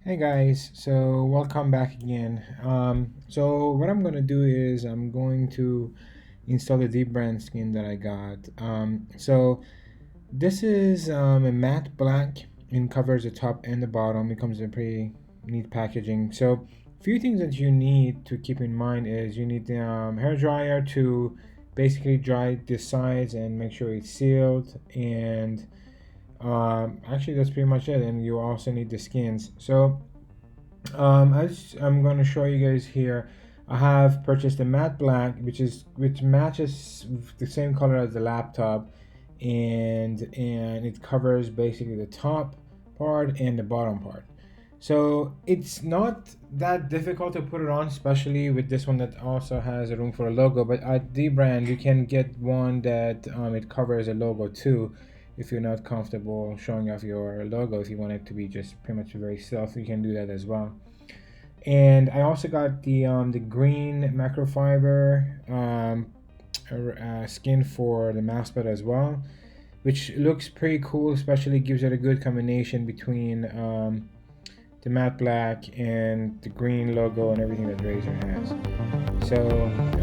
Hey guys, so welcome back again. So what I'm gonna do is I'm going to install the Dbrand skin that I got. So this is a matte black and covers the top and the bottom. It comes in pretty neat packaging. So a few things that you need to keep in mind is you need the hair dryer to basically dry the sides and make sure it's sealed, and actually that's pretty much it. And you also need the skins. So as I'm going to show you guys here, I have purchased a matte black, which matches the same color as the laptop, and it covers basically the top part and the bottom part. So it's not that difficult to put it on, especially with this one that also has a room for a logo. But at Dbrand, you can get one that it covers a logo too. If you're not comfortable showing off your logo, if you want it to be just pretty much very stealth, you can do that as well. And I also got the green microfiber skin for the mousepad as well, which looks pretty cool. Especially gives it a good combination between the matte black and the green logo and everything that Razer has. So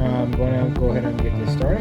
I'm gonna go ahead and get this started.